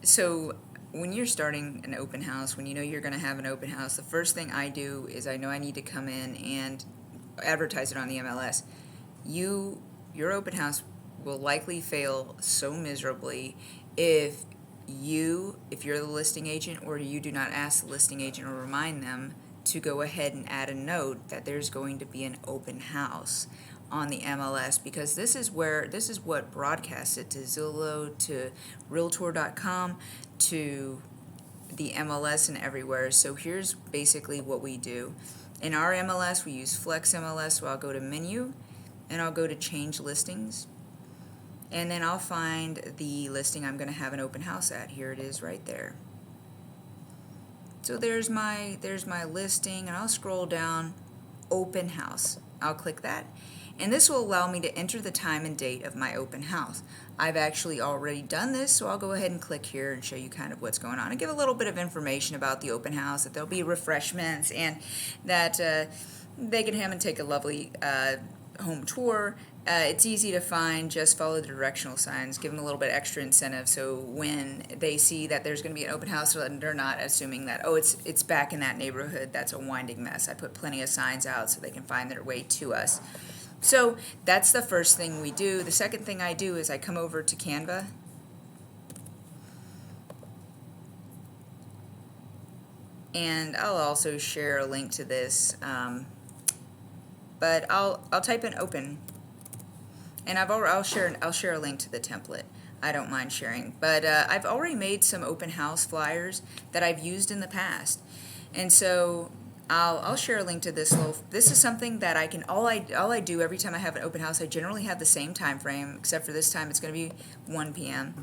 So when you're starting an open house, when you know you're going to have an open house, the first thing I do is I know I need to come in and advertise it on the MLS. Your open house will likely fail so miserably if if you're the listing agent, or you do not ask the listing agent or remind them to go ahead and add a note that there's going to be an open house on the MLS, because this is what broadcasts it to Zillow, to Realtor.com, to the MLS, and everywhere. So here's basically what we do. In our MLS, we use Flex MLS, so I'll go to menu and I'll go to change listings, and then I'll find the listing I'm going to have an open house at. Here it is right there. So there's my listing, and I'll scroll down, open house. I'll click that, and this will allow me to enter the time and date of my open house. I've actually already done this, so I'll go ahead and click here and show you kind of what's going on and give a little bit of information about the open house, that there'll be refreshments, and that they can come and take a lovely home tour. It's easy to find. Just follow the directional signs. Give them a little bit extra incentive, so when they see that there's going to be an open house, they're not assuming that, oh, it's back in that neighborhood that's a winding mess. I put plenty of signs out so they can find their way to us. So that's the first thing we do. The second thing I do is I come over to Canva, and I'll also share a link to this, but I'll type in open. And I'll share a link to the template. I don't mind sharing, but I've already made some open house flyers that I've used in the past, and so I'll share a link to this This is something that I can. All I do every time I have an open house, I generally have the same time frame, except for this time it's going to be 1 p.m.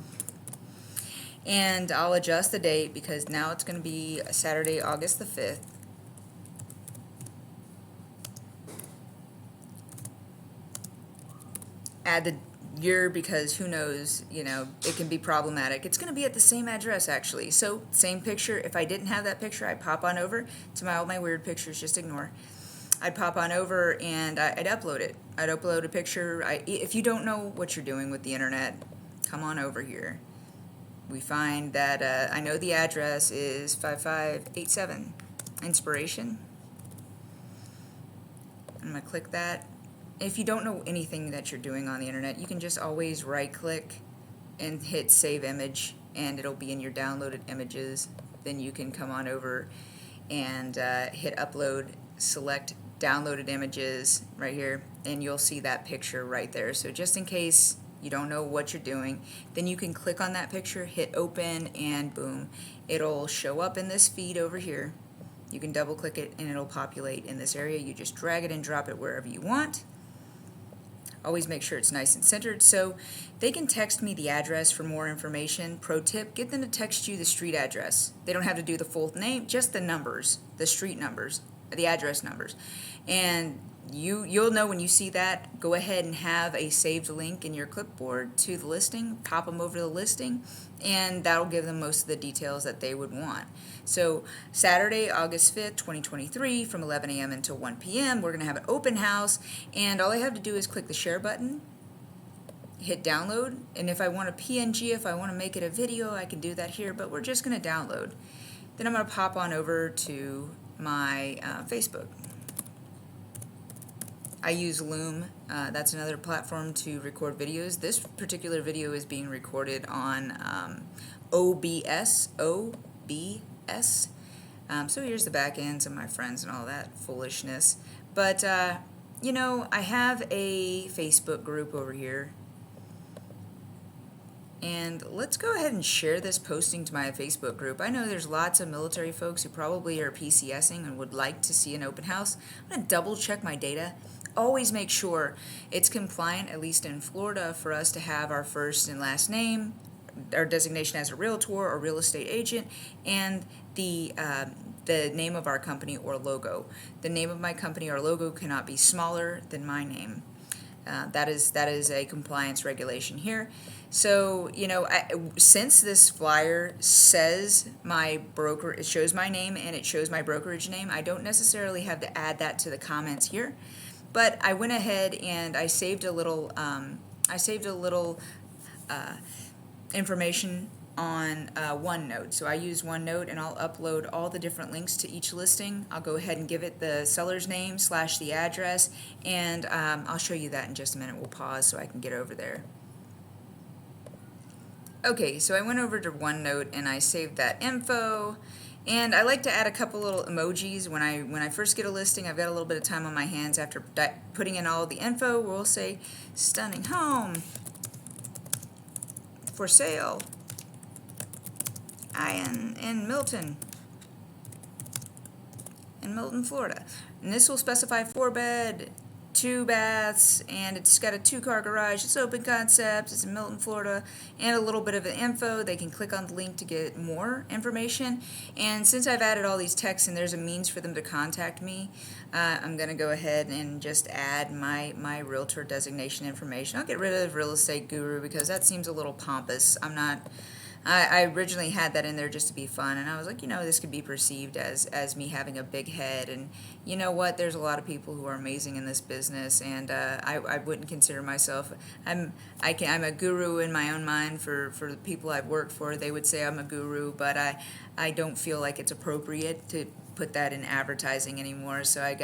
And I'll adjust the date, because now it's going to be Saturday, August the 5th. Add the year, because who knows, it can be problematic. It's going to be at the same address, actually. So same picture. If I didn't have that picture, I'd pop on over to all my weird pictures. Just ignore. I'd pop on over and I'd upload it. I'd upload a picture. If you don't know what you're doing with the internet, come on over here. We find that I know the address is 5587 Inspiration. I'm going to click that. If you don't know anything that you're doing on the internet, you can just always right click and hit save image, and it'll be in your downloaded images. Then you can come on over and hit upload, select downloaded images right here, and you'll see that picture right there. So just in case you don't know what you're doing, then you can click on that picture, hit open, and boom, it'll show up in this feed over here. You can double click it and it'll populate in this area. You just drag it and drop it wherever you want. Always make sure it's nice and centered. So they can text me the address for more information. Pro tip, get them to text you the street address. They don't have to do the full name, just the numbers, the street numbers, the address numbers. And you'll know when you see that. Go ahead and have a saved link in your clipboard to the listing. Pop them over to the listing, and that'll give them most of the details that they would want. So Saturday, August 5th, 2023, from 11 a.m. until 1 p.m., we're going to have an open house, and all I have to do is click the share button, hit download, and if I want a PNG, if I want to make it a video, I can do that here, but we're just going to download. Then I'm going to pop on over to my Facebook. I use Loom. That's another platform to record videos. This particular video is being recorded on OBS. So here's the back ends of my friends and all that foolishness. But, I have a Facebook group over here. And let's go ahead and share this posting to my Facebook group. I know there's lots of military folks who probably are PCSing and would like to see an open house. I'm going to double check my data. Always make sure it's compliant, at least in Florida, for us to have our first and last name, our designation as a realtor or real estate agent, and the name of our company or logo. The name of my company or logo cannot be smaller than my name. That is a compliance regulation here. So, since this flyer says my broker, it shows my name and it shows my brokerage name, I don't necessarily have to add that to the comments here. But I went ahead and I saved a little information on OneNote. So I use OneNote, and I'll upload all the different links to each listing. I'll go ahead and give it the seller's name / the address, and I'll show you that in just a minute. We'll pause so I can get over there. Okay, so I went over to OneNote and I saved that info. And I like to add a couple little emojis when I first get a listing. I've got a little bit of time on my hands after putting in all the info. We'll say stunning home for sale in Milton, Florida. And this will specify 4-bed, 2 baths, and it's got a 2-car garage. It's open concept. It's in Milton, Florida, and a little bit of the info. They can click on the link to get more information. And since I've added all these texts and there's a means for them to contact me, I'm going to go ahead and just add my realtor designation information. I'll get rid of real estate guru because that seems a little pompous. I originally had that in there just to be fun, and I was like, this could be perceived as me having a big head, and you know what, there's a lot of people who are amazing in this business, and I wouldn't consider myself, I'm a guru in my own mind for the people I've worked for. They would say I'm a guru, but I don't feel like it's appropriate to put that in advertising anymore. So I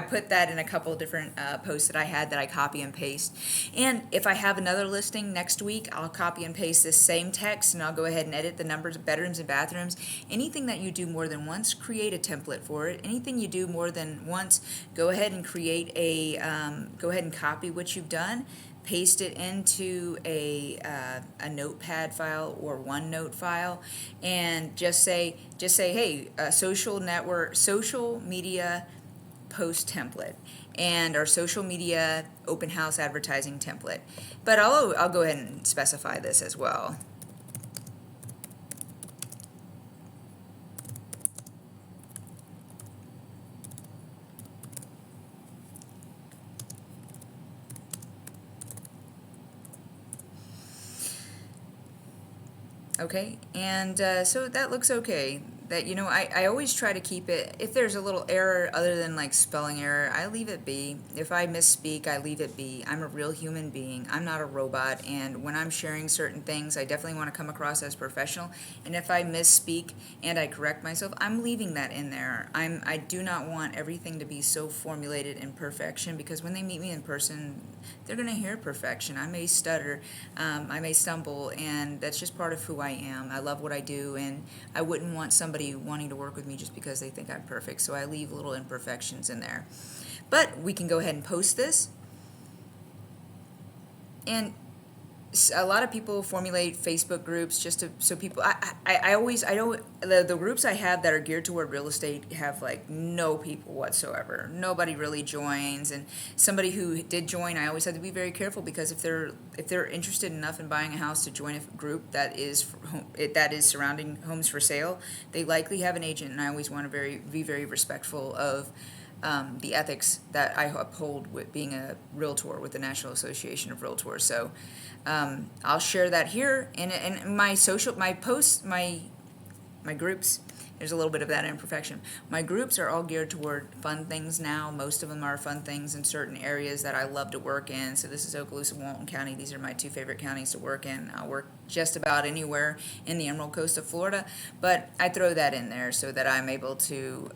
put that in a couple of different posts that I had that I copy and paste. And if I have another listing next week, I'll copy and paste this same text, and I'll go ahead and edit the numbers of bedrooms and bathrooms. Anything that you do more than once, create a template for it. Anything you do more than once, go ahead and create go ahead and copy what you've done, paste it into a notepad file or OneNote file, and just say, hey, social media post template and our social media open house advertising template. But I'll go ahead and specify this as well. Okay, and so that looks okay. That, I always try to keep it, if there's a little error other than like spelling error, I leave it be. If I misspeak, I leave it be. I'm a real human being. I'm not a robot, and when I'm sharing certain things, I definitely want to come across as professional, and if I misspeak and I correct myself, I'm leaving that in there. I do not want everything to be so formulated in perfection, because when they meet me in person, they're going to hear perfection. I may stutter, I may stumble, and that's just part of who I am. I love what I do, and I wouldn't want somebody wanting to work with me just because they think I'm perfect, so I leave little imperfections in there. But we can go ahead and post this. And a lot of people formulate Facebook groups just so people, the groups I have that are geared toward real estate have like no people whatsoever. Nobody really joins, and somebody who did join, I always have to be very careful, because if they're interested enough in buying a house to join a group that is surrounding homes for sale, they likely have an agent, and I always want to be very respectful of the ethics that I uphold with being a realtor with the National Association of Realtors. So I'll share that here in my posts, my groups. There's a little bit of that imperfection. My groups are all geared toward fun things now. Most of them are fun things in certain areas that I love to work in. So this is Okaloosa and Walton County. These are my 2 favorite counties to work in. I'll work just about anywhere in the Emerald Coast of Florida, but I throw that in there so that I'm able to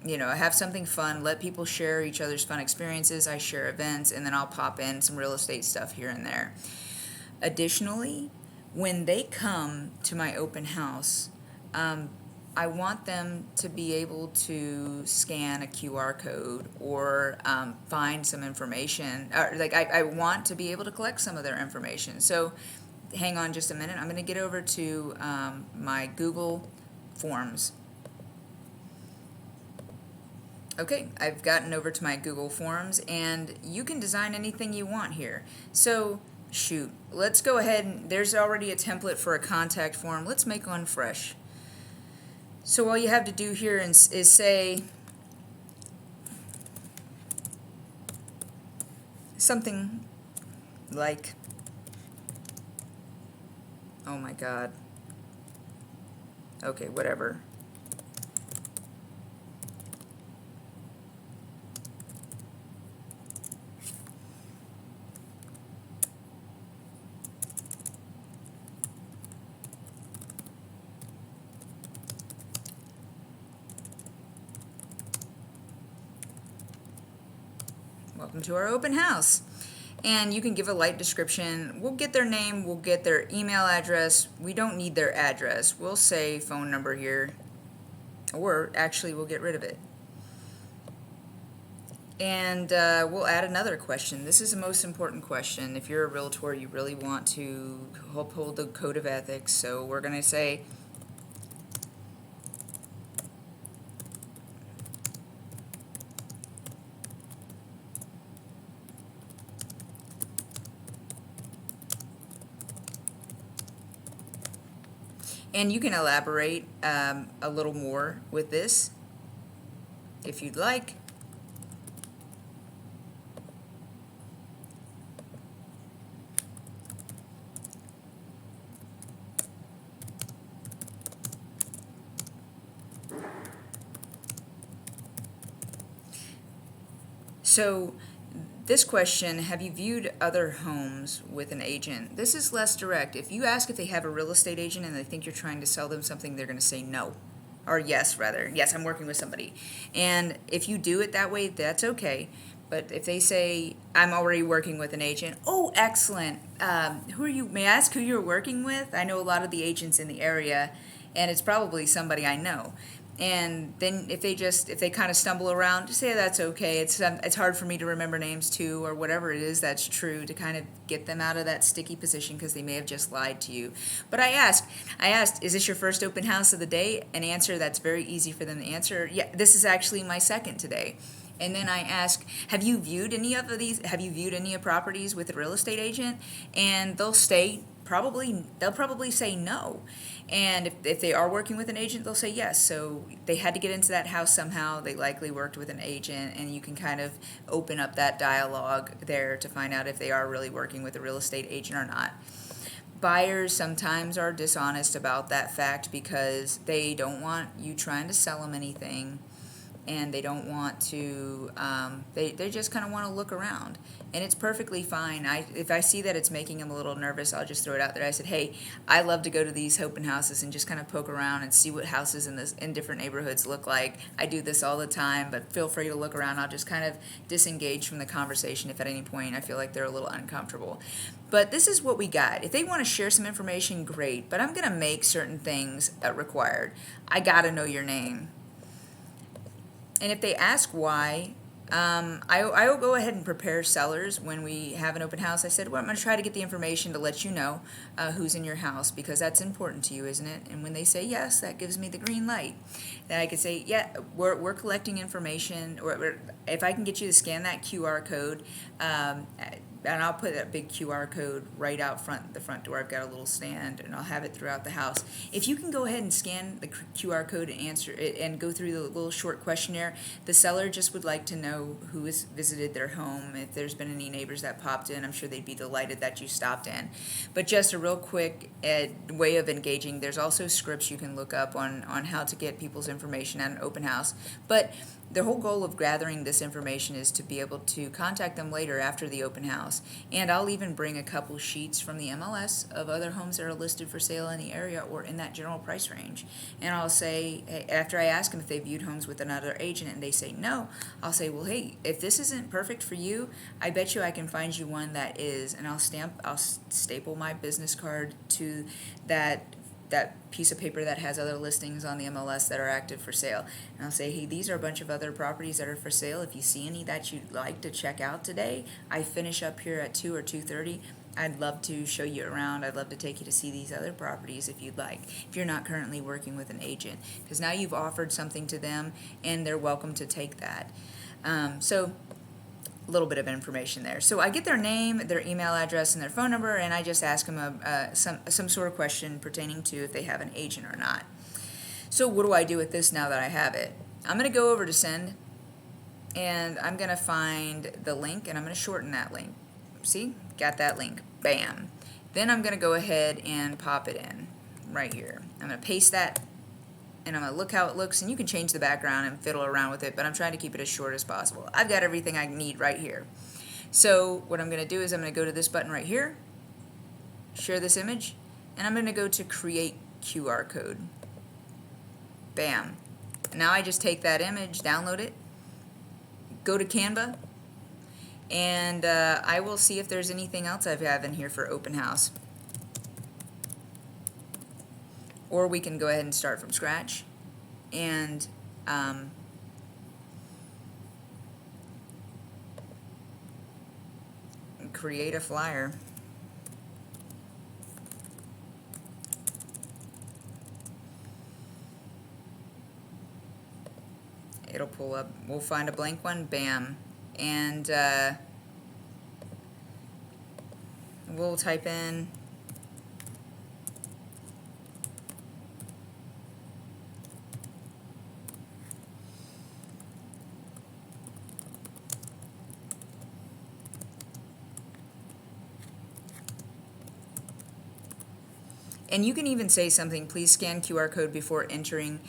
have something fun, let people share each other's fun experiences. I share events, and then I'll pop in some real estate stuff here and there. Additionally, when they come to my open house, I want them to be able to scan a QR code or find some information. I want to be able to collect some of their information. So hang on just a minute. I'm going to get over to my Google Forms. Okay, I've gotten over to my Google Forms, and you can design anything you want here. So, shoot, let's go ahead, and there's already a template for a contact form. Let's make one fresh. So all you have to do here is say something like, oh my God. Okay, whatever. welcome to our open house. And you can give a light description. We'll get their name, we'll get their email address. We don't need their address. We'll say phone number here, or actually we'll get rid of it. And we'll add another question. This is the most important question. If you're a realtor, you really want to uphold the code of ethics. So we're going to say, and you can elaborate a little more with this if you'd like. So this question, have you viewed other homes with an agent? This is less direct. If you ask if they have a real estate agent and they think you're trying to sell them something, they're going to say no. Or yes, rather. Yes, I'm working with somebody. And if you do it that way, that's okay. But if they say, I'm already working with an agent, oh, excellent. Who are you? May I ask who you're working with? I know a lot of the agents in the area, and it's probably somebody I know. And then if they kind of stumble around, just say that's okay. It's hard for me to remember names too, or whatever it is that's true, to kind of get them out of that sticky position because they may have just lied to you. But I asked, is this your first open house of the day? An answer that's very easy for them to answer. Yeah, this is actually my second today. And then I ask, have you viewed any of these? Have you viewed any of properties with a real estate agent? And they'll probably say no. And if they are working with an agent, they'll say yes. So they had to get into that house somehow. They likely worked with an agent, and you can kind of open up that dialogue there to find out if they are really working with a real estate agent or not. Buyers sometimes are dishonest about that fact because they don't want you trying to sell them anything, and they don't want to, they just kind of want to look around. And it's perfectly fine. If I see that it's making them a little nervous, I'll just throw it out there. I said, hey, I love to go to these open houses and just kind of poke around and see what houses in different neighborhoods look like. I do this all the time, but feel free to look around. I'll just kind of disengage from the conversation if at any point I feel like they're a little uncomfortable. But this is what we got. If they want to share some information, great. But I'm going to make certain things required. I got to know your name. And if they ask why, I will go ahead and prepare sellers when we have an open house. I said, well, I'm going to try to get the information to let you know who's in your house, because that's important to you, isn't it? And when they say yes, that gives me the green light. Then I could say, yeah, we're collecting information, or if I can get you to scan that QR code, and I'll put that big QR code right out front, the front door. I've got a little stand, and I'll have it throughout the house. If you can go ahead and scan the QR code and answer it and go through the little short questionnaire, the seller just would like to know who has visited their home. If there's been any neighbors that popped in, I'm sure they'd be delighted that you stopped in. But just a real quick way of engaging, there's also scripts you can look up on how to get people's information at an open house. But the whole goal of gathering this information is to be able to contact them later after the open house. And I'll even bring a couple sheets from the MLS of other homes that are listed for sale in the area or in that general price range. And I'll say, after I ask them if they viewed homes with another agent and they say no, I'll say, well, hey, if this isn't perfect for you, I bet you I can find you one that is. And I'll staple my business card to that piece of paper that has other listings on the MLS that are active for sale. And I'll say, hey, these are a bunch of other properties that are for sale. If you see any that you'd like to check out today, I finish up here at 2 or 2:30. I'd love to show you around. I'd love to take you to see these other properties if you'd like, if you're not currently working with an agent. Because now you've offered something to them, and they're welcome to take that. So a little bit of information there. So I get their name, their email address, and their phone number, and I just ask them some sort of question pertaining to if they have an agent or not. So what do I do with this now that I have it? I'm going to go over to send, and I'm going to find the link, and I'm going to shorten that link. See? Got that link. Bam. Then I'm going to go ahead and pop it in right here. I'm going to paste that, and I'm going to look how it looks, and you can change the background and fiddle around with it, but I'm trying to keep it as short as possible. I've got everything I need right here. So what I'm going to do is I'm going to go to this button right here, share this image, and I'm going to go to create QR code. Bam. Now I just take that image, download it, go to Canva, and I will see if there's anything else I have in here for open house. Or we can go ahead and start from scratch and create a flyer. It'll pull up. We'll find a blank one, bam, and we'll type in and you can even say something, please scan QR code before entering,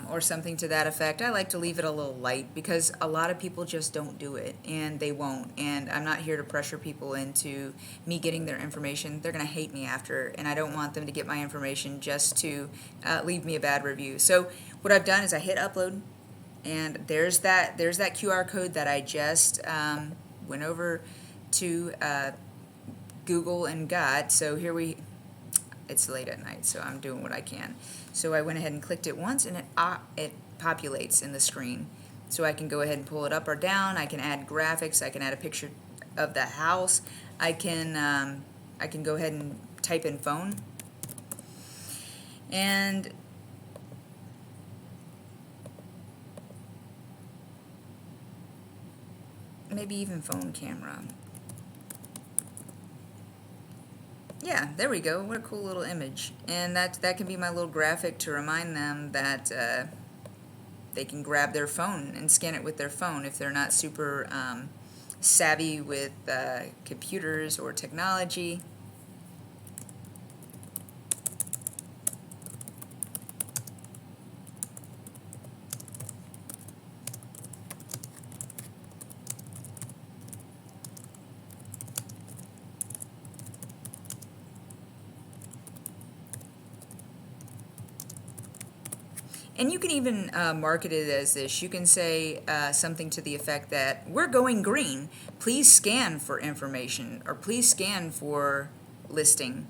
or something to that effect. I like to leave it a little light because a lot of people just don't do it, and they won't. And I'm not here to pressure people into me getting their information. They're going to hate me after, and I don't want them to get my information just to leave me a bad review. So what I've done is I hit upload, and there's that QR code that I just went over to Google and got. So here it's late at night, so I'm doing what I can. So I went ahead and clicked it once, and it populates in the screen. So I can go ahead and pull it up or down. I can add graphics. I can add a picture of the house. I can go ahead and type in phone, and maybe even phone camera. Yeah, there we go. What a cool little image. And that can be my little graphic to remind them that they can grab their phone and scan it with their phone if they're not super savvy with computers or technology. And you can even market it as this. You can say something to the effect that we're going green. Please scan for information, or please scan for listing.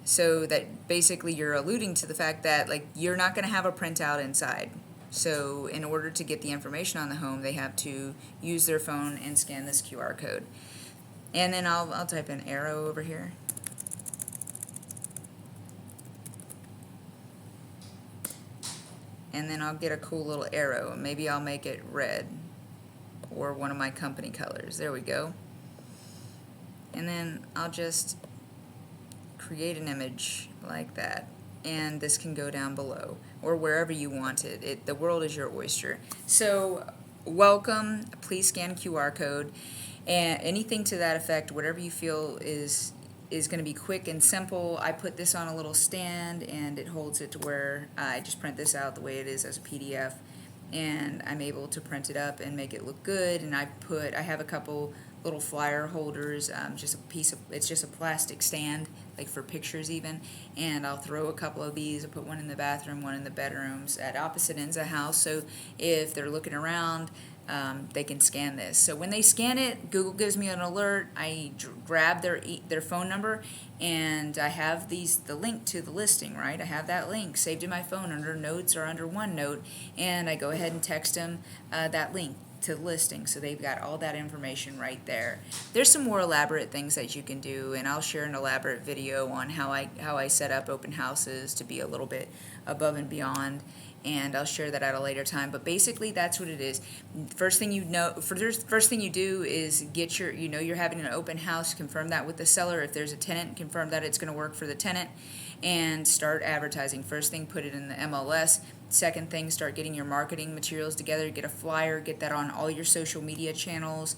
So that basically you're alluding to the fact that like you're not going to have a printout inside. So in order to get the information on the home, they have to use their phone and scan this QR code. And then I'll type an arrow over here. And then I'll get a cool little arrow. Maybe I'll make it red or one of my company colors. There we go. And then I'll just create an image like that. And this can go down below or wherever you want it. The world is your oyster. So welcome, please scan QR code, and anything to that effect, whatever you feel is going to be quick and simple. I put this on a little stand, and it holds it to where I just print this out the way it is as a PDF, and I'm able to print it up and make it look good. And I have a couple little flyer holders, it's just a plastic stand, like for pictures even, and I'll throw a couple of these. I'll put one in the bathroom, one in the bedrooms at opposite ends of the house, so if they're looking around, they can scan this. So when they scan it, Google gives me an alert. I grab their phone number, and I have the link to the listing, right? I have that link saved in my phone under Notes or under OneNote, and I go ahead and text them that link to the listing, so they've got all that information right there. There's some more elaborate things that you can do, and I'll share an elaborate video on how I set up open houses to be a little bit above and beyond, and I'll share that at a later time. But basically, that's what it is. First thing you do is get you're having an open house. Confirm that with the seller. If there's a tenant, confirm that it's going to work for the tenant, and start advertising. First thing, put it in the MLS. Second thing, start getting your marketing materials together. Get a flyer. Get that on all your social media channels,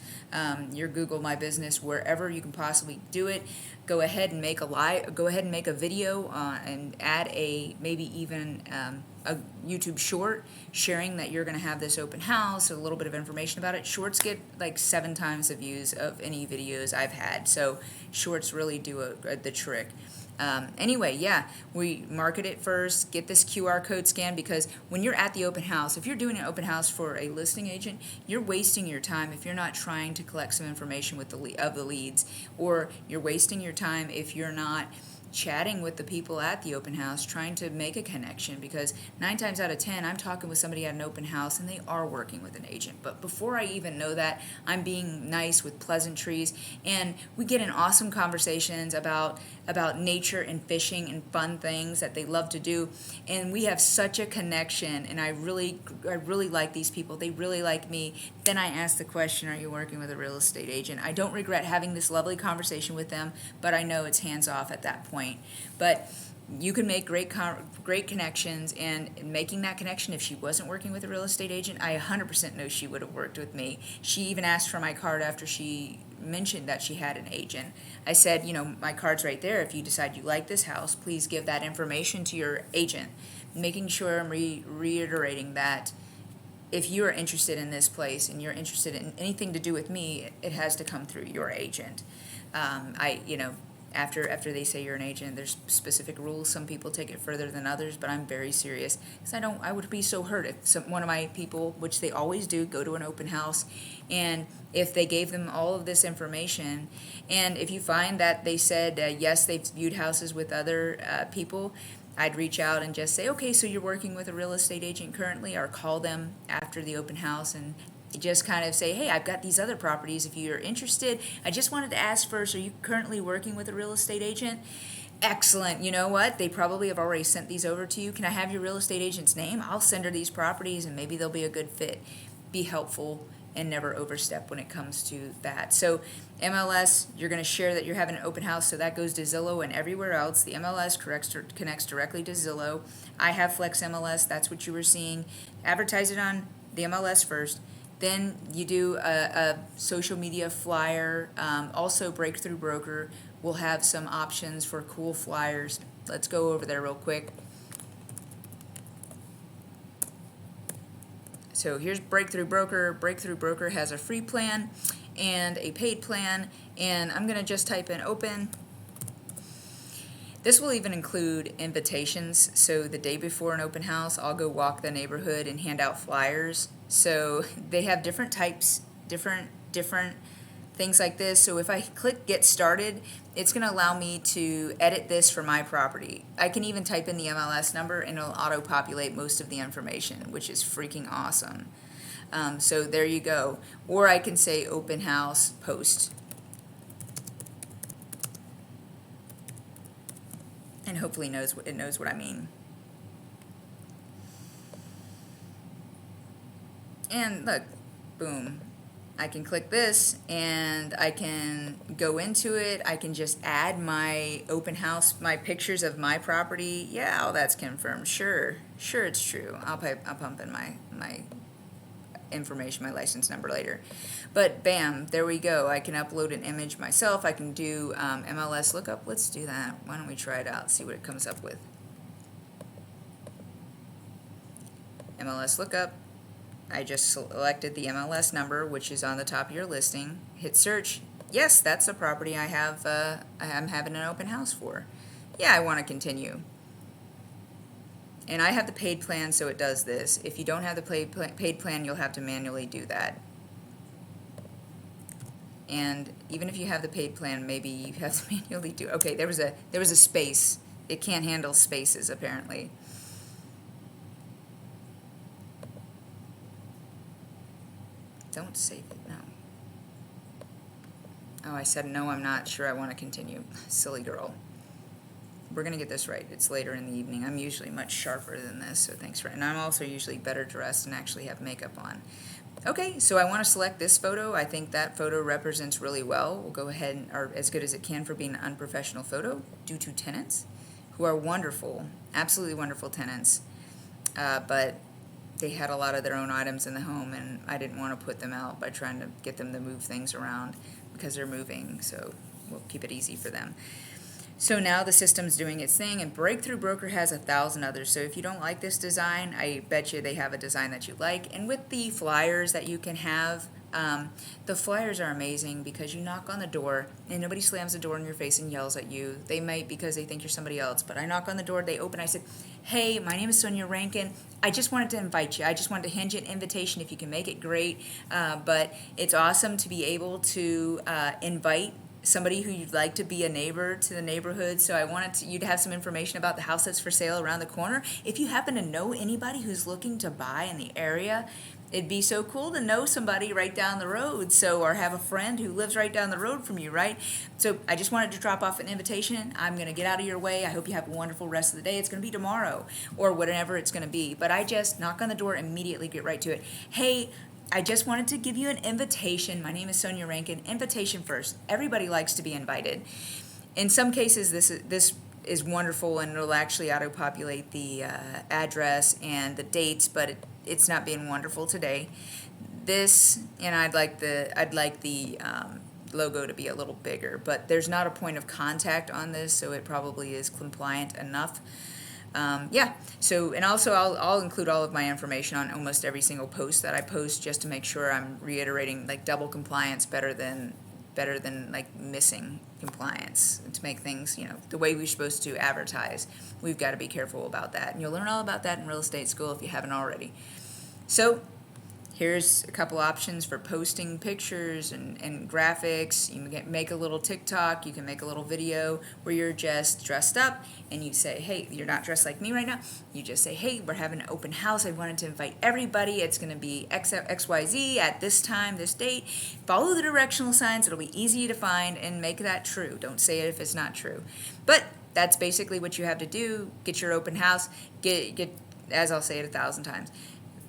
your Google My Business, wherever you can possibly do it. Go ahead and make a video and add maybe even a YouTube short sharing that you're going to have this open house, a little bit of information about it. Shorts get like 7 times the views of any videos I've had, so shorts really do the trick. Anyway, yeah, we market it first, get this QR code scan, because when you're at the open house, if you're doing an open house for a listing agent, you're wasting your time if you're not trying to collect some information with the leads, or you're wasting your time if you're not chatting with the people at the open house, trying to make a connection, because 9 times out of 10 I'm talking with somebody at an open house and they are working with an agent. But before I even know that, I'm being nice with pleasantries, and we get in awesome conversations about nature and fishing and fun things that they love to do, and we have such a connection, and I really like these people, they really like me. Then I ask the question, are you working with a real estate agent? I don't regret having this lovely conversation with them, but I know it's hands off at that point. But you can make great connections, and making that connection, if she wasn't working with a real estate agent, I 100% know she would have worked with me. She even asked for my card after she mentioned that she had an agent. I said, you know, my card's right there. If you decide you like this house, please give that information to your agent. Making sure I'm reiterating that if you are interested in this place and you're interested in anything to do with me, it has to come through your agent. After they say you're an agent, there's specific rules. Some people take it further than others, but I'm very serious, because I would be so hurt if one of my people, which they always do, go to an open house, and if they gave them all of this information, and if you find that they said, yes, they've viewed houses with other people, I'd reach out and just say, okay, so you're working with a real estate agent currently, or call them after the open house and just kind of say, hey, I've got these other properties. If you're interested, I just wanted to ask first, are you currently working with a real estate agent? Excellent. You know what? They probably have already sent these over to you. Can I have your real estate agent's name? I'll send her these properties, and maybe they'll be a good fit. Be helpful and never overstep when it comes to that. So MLS, you're going to share that you're having an open house, so that goes to Zillow and everywhere else. The MLS connects directly to Zillow. I have Flex MLS. That's what you were seeing. Advertise it on the MLS first. Then you do a social media flyer. Also, Breakthrough Broker will have some options for cool flyers. Let's go over there real quick. So here's Breakthrough Broker. Breakthrough Broker has a free plan and a paid plan, and I'm going to just type in open. This will even include invitations. So the day before an open house, I'll go walk the neighborhood and hand out flyers. So they have different types, different things like this. So if I click Get Started, it's going to allow me to edit this for my property. I can even type in the MLS number and it'll auto-populate most of the information, which is freaking awesome. So there you go. Or I can say open house post. And hopefully it knows what I mean. And look, boom. I can click this and I can go into it. I can just add my open house, my pictures of my property. Yeah, all that's confirmed. Sure it's true. I'll pump in my information, my license number later. But bam, there we go. I can upload an image myself. I can do MLS lookup. Let's do that. Why don't we try it out, see what it comes up with. MLS lookup. I just selected the MLS number, which is on the top of your listing. Hit search. Yes, that's the property I'm having an open house for. Yeah, I want to continue. And I have the paid plan, so it does this. If you don't have the paid plan, you'll have to manually do that. And even if you have the paid plan, maybe you have to manually do. Okay, there was a space. It can't handle spaces apparently. Don't save it, no. Oh, I said no, I'm not sure I want to continue. Silly girl. We're going to get this right. It's later in the evening. I'm usually much sharper than this, so thanks for it. And I'm also usually better dressed and actually have makeup on. Okay, so I want to select this photo. I think that photo represents really well. We'll go ahead and, or as good as it can for being an unprofessional photo, due to tenants who are wonderful, absolutely wonderful tenants. But they had a lot of their own items in the home, and I didn't want to put them out by trying to get them to move things around because they're moving, so we'll keep it easy for them. So now the system's doing its thing, and Breakthrough Broker has 1,000 others. So if you don't like this design, I bet you they have a design that you like. And with the flyers that you can have The flyers are amazing because you knock on the door and nobody slams the door in your face and yells at you. They might because they think you're somebody else, but I knock on the door, they open, I said, hey, my name is Sonia Rankin. I just wanted to invite you. I just wanted to hand you an invitation. If you can make it, great. But it's awesome to be able to invite somebody who you'd like to be a neighbor to the neighborhood. So I wanted you to have some information about the house that's for sale around the corner. If you happen to know anybody who's looking to buy in the area, it'd be so cool to know somebody right down the road, or have a friend who lives right down the road from you, right? So I just wanted to drop off an invitation. I'm going to get out of your way. I hope you have a wonderful rest of the day. It's going to be tomorrow or whatever it's going to be. But I just knock on the door, immediately get right to it. Hey, I just wanted to give you an invitation. My name is Sonia Rankin. Invitation first. Everybody likes to be invited. In some cases, this is wonderful, and it'll actually auto-populate the address and the dates, but it's not being wonderful today. And I'd like the logo to be a little bigger, but there's not a point of contact on this, so it probably is compliant enough. Yeah, so, and also I'll include all of my information on almost every single post that I post, just to make sure I'm reiterating, like, double compliance better than like missing compliance, to make things, the way we're supposed to advertise. We've got to be careful about that, and you'll learn all about that in real estate school if you haven't already. So here's a couple options for posting pictures and graphics. You can make a little TikTok. You can make a little video where you're just dressed up and you say, hey, you're not dressed like me right now. You just say, hey, we're having an open house. I wanted to invite everybody. It's going to be XYZ at this time, this date. Follow the directional signs. It'll be easy to find, and make that true. Don't say it if it's not true. But that's basically what you have to do. Get your open house. Get as I'll say it 1,000 times.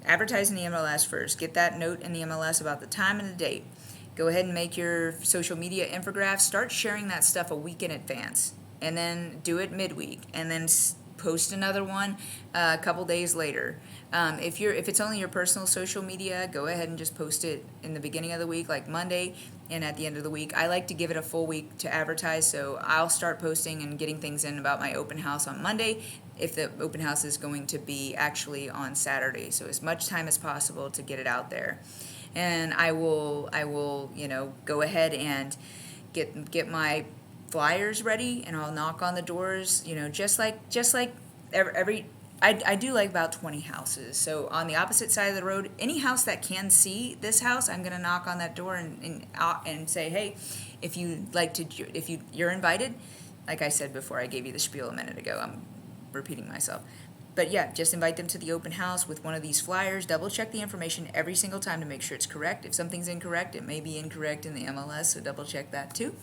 Advertise in the MLS first. Get that note in the MLS about the time and the date. Go ahead and make your social media infographics. Start sharing that stuff a week in advance, and then do it midweek, and then post another one a couple days later. If it's only your personal social media, go ahead and just post it in the beginning of the week, like Monday, and at the end of the week. I like to give it a full week to advertise, so I'll start posting and getting things in about my open house on Monday, if the open house is going to be actually on Saturday. So as much time as possible to get it out there. And I will go ahead and get my flyers ready, and I'll knock on the doors, just like every I do like about 20 houses. So on the opposite side of the road, any house that can see this house, I'm going to knock on that door and say, hey, if you're invited. Like I said before, I gave you the spiel a minute ago. I'm repeating myself. But yeah, just invite them to the open house with one of these flyers. Double check the information every single time to make sure it's correct. If something's incorrect, it may be incorrect in the MLS, so double check that too.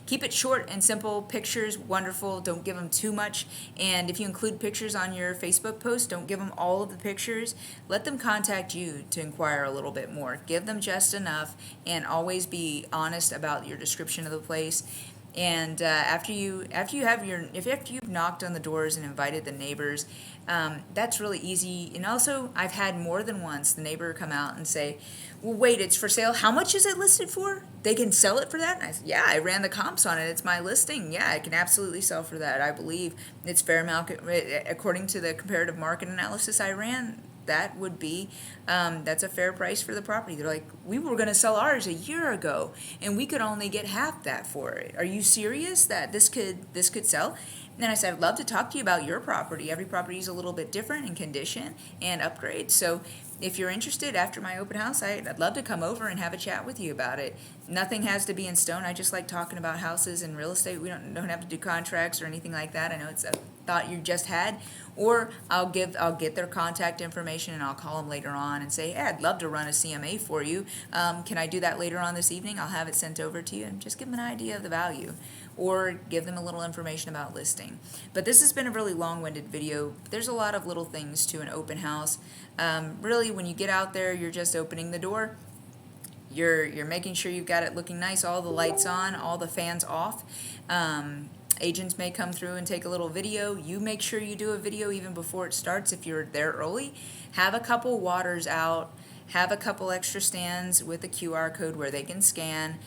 Keep it short and simple. Pictures, wonderful. Don't give them too much. And if you include pictures on your Facebook post, don't give them all of the pictures. Let them contact you to inquire a little bit more. Give them just enough, and always be honest about your description of the place. And after you've knocked on the doors and invited the neighbors, that's really easy. And also, I've had more than once the neighbor come out and say, well, wait, it's for sale. How much is it listed for? They can sell it for that? And I said, yeah, I ran the comps on it. It's my listing. Yeah, I can absolutely sell for that. I believe it's fair market. According to the comparative market analysis I ran, that would be, that's a fair price for the property. They're like, we were going to sell ours a year ago, and we could only get half that for it. Are you serious that this could sell? And then I said, I'd love to talk to you about your property. Every property is a little bit different in condition and upgrade. So if you're interested after my open house, I'd love to come over and have a chat with you about it. Nothing has to be in stone. I just like talking about houses and real estate. We don't have to do contracts or anything like that. I know it's a thought you just had. Or I'll get their contact information, and I'll call them later on and say, hey, I'd love to run a CMA for you. Can I do that later on this evening? I'll have it sent over to you, and just give them an idea of the value, or give them a little information about listing. But this has been a really long-winded video. There's a lot of little things to an open house. Really, when you get out there, you're just opening the door. You're making sure you've got it looking nice, all the lights on, all the fans off. Agents may come through and take a little video. You make sure you do a video even before it starts if you're there early. Have a couple waters out. Have a couple extra stands with a QR code where they can scan.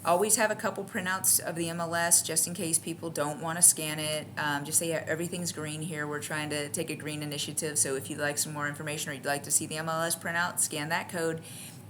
Always have a couple printouts of the MLS just in case people don't want to scan it. Just say, yeah, everything's green here. We're trying to take a green initiative. So if you'd like some more information or you'd like to see the MLS printout, scan that code.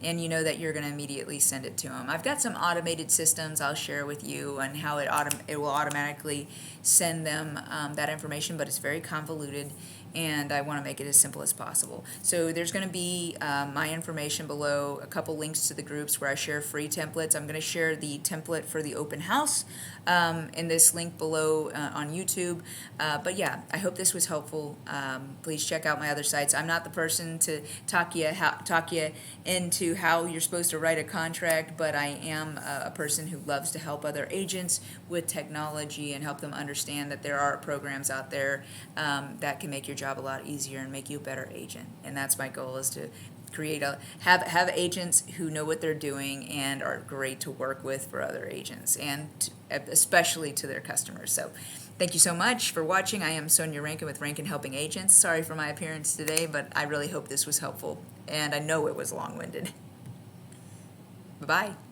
and you know that you're going to immediately send it to them. I've got some automated systems I'll share with you on how it will automatically send them that information, but it's very convoluted, and I want to make it as simple as possible. So there's going to be my information below, a couple links to the groups where I share free templates. I'm going to share the template for the open house in this link below on YouTube. But yeah, I hope this was helpful. Please check out my other sites. I'm not the person to talk you into how you're supposed to write a contract, but I am a person who loves to help other agents with technology and help them understand that there are programs out there that can make your job a lot easier and make you a better agent. And that's my goal, is to have agents who know what they're doing and are great to work with for other agents, and especially to their customers. So thank you so much for watching. I am Sonia Rankin with Rankin Helping Agents. Sorry for my appearance today, but I really hope this was helpful, and I know it was long-winded. Bye-bye.